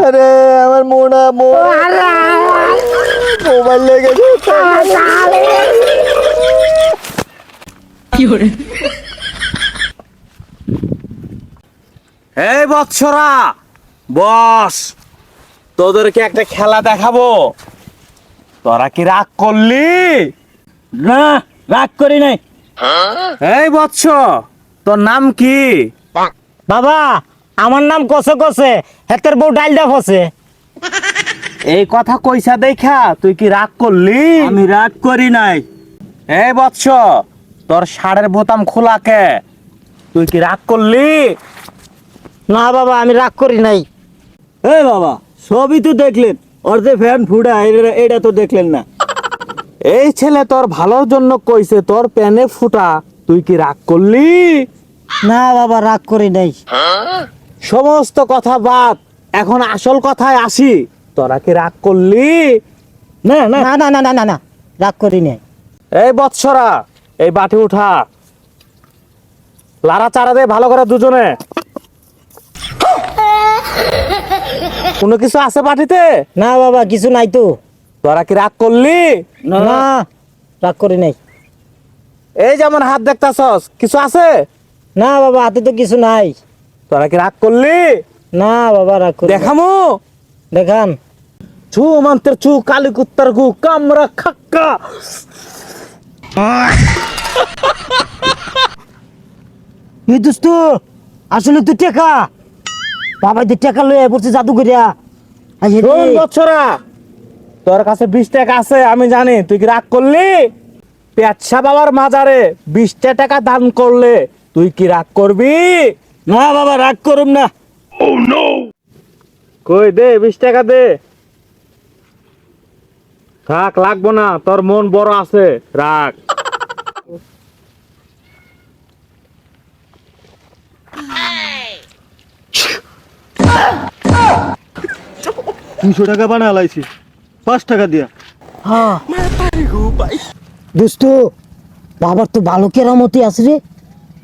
আরে আমার মোবাইল লেগে গেছে। এই বৎসরা বস, তোদেরকে একটা খেলা দেখাবো। তোরা কি রাগ করলি? না, রাগ করি নাই। এই বৎস, তোর নাম কি? বাবা, আমার নাম কসে কসে, হেতের বউ ডাইলডা ফসে। এই কথা কইসা দেখা তুই কি রাগ করলি? আমি রাগ করি নাই। এই বৎস, তোর শাড়ির বোতাম খোলা কে? তুই কি রাগ করলি? না বাবা, আমি রাগ করি নাই। এই বাবা, সবই তো দেখলেন, ওর যে ফ্যান ফুডা এটা তো দেখলেন না। এই ছেলে তোর ভালোর জন্য কইছে, তোর প্যানে ফুটা, তুই কি রাগ করলি? না বাবা, রাগ করি নাই। সমস্ত কথা বাদ, এখন আসল কথায় আসি। তোরা কি রাগ করলি? না না না না না না না, রাগ করি নাই। এই বৎসরা, এই বাটি উঠা, লারা চারা দে ভালো করে দুজনে। কোনো কিছু আছে বাটিতে? না বাবা, কিছু নাই তো। তোরা কি রাগ করলি? না রাগ করি নাই। এই যেমন হাত দেখতাছস, কিছু আছে? না বাবা, হাতে তো কিছু নাই। তোরা কি রাগ করলি? না বাবা, রাগ করি নাই। দেখামু? দেখান। ছু মন্ত্রের ছু, কালী কুত্তার গু, কামড়া খাক্কা। এই দোস্ত, আসলে তুই টেকা বাবা, তুই টেকা লয়ে পড়ছে জাদু করিয়া। শোন বৎসরা, তোর কাছে 20 টাকা আছে আমি জানি, তুই কি রাগ করলি? পেচ্ছা বাবার মাজারে 20 টাকা দান করলে তুই কি রাগ করবি? না বাবা, রাগ করুম না। কই দে 20 টাকা দে। থাক, লাগবো না, তোর মন বড় আছে, রাখ। টাকা বানা লাইছি 5 টাকা দিয়া। হ্যাঁ দোস্ত, বাবার তো ভালো কেরামতি আছে রে।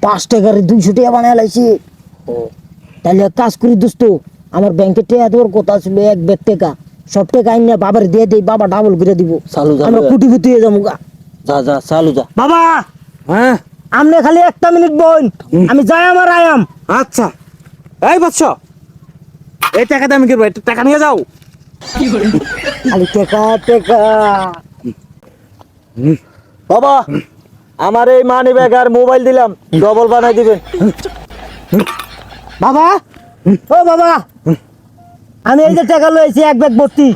5 টাকার 200 টাকা বানায় লাইছি। তাহলে এক কাজ করি দোস্ত, আমার ব্যাংকে টাকা দেওয়ার কথা ছিল 1 ব্যাগ টাকা, সব টাকা আইনা বাবার দিয়ে দেই, বাবা ডাবল করে দিব। আমরা কোটিপতি হয়ে যাবো গা। যা যা চালু যা। বাবা, হ্যাঁ আমনে খালি 1 মিনিট বোন, আমি যাই আমার আয়াম। আচ্ছা। এই বৎস, এই টাকা দিয়ে আমি কি করবো? টাকা নিয়ে যাও। খালি টাকা টাকা। বাবা, আমার এই মানি ব্যাগ আর মোবাইল দিলাম, ডবল বানাই দিবেন। বাবা, ও বাবা, আমি এই যে টাকা লইছি 1 ব্যাগ ভর্তি,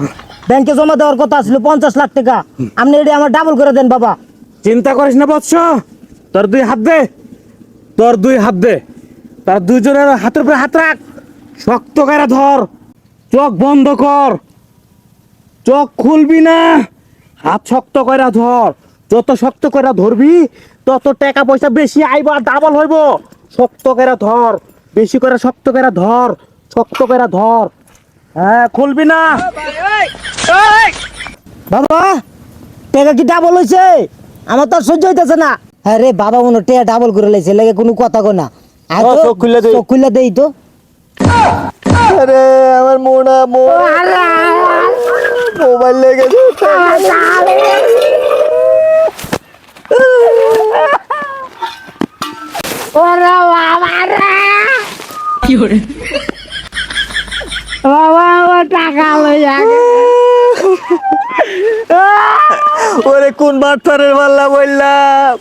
ব্যাংকে জমা দেওয়ার কথা ছিল 50 লাখ টাকা। আপনি এটা আমার ডাবল করে দেন বাবা। চিন্তা করিস না বৎস, তোর 2 হাত দে, তোর 2 হাত দে, তার দুজনের হাতের উপরে হাত রাখ, শক্ত করে ধর, চোখ বন্ধ কর, চোখ খুলবি না, হাত শক্ত করে ধর। যত শক্ত করে ধরবি তত টাকা পয়সা বেশি আইব, ডাবল হইব। শক্ত করে ধর, বেশি করে শক্ত করে ধর, শক্ত করে ধর। হ্যাঁ, খুলবি না। বাবা, টাকা কি ডাবল হয়েছে? আমার তো আর সহ্য হইতেছে না। হ্যাঁ রে বাবা, মনে টাকা ডাবল করে লাইছে, লাগে কোনো কথা কো না। আর ও, তো চোখ খুলে দে। চোখ খুলে দেই তো। আরে আমার মোবাইল লেগে গেছে। বাবা, আমার টাকা লইয়া ওরে কোন বাটপারের পাল্লা বললাম।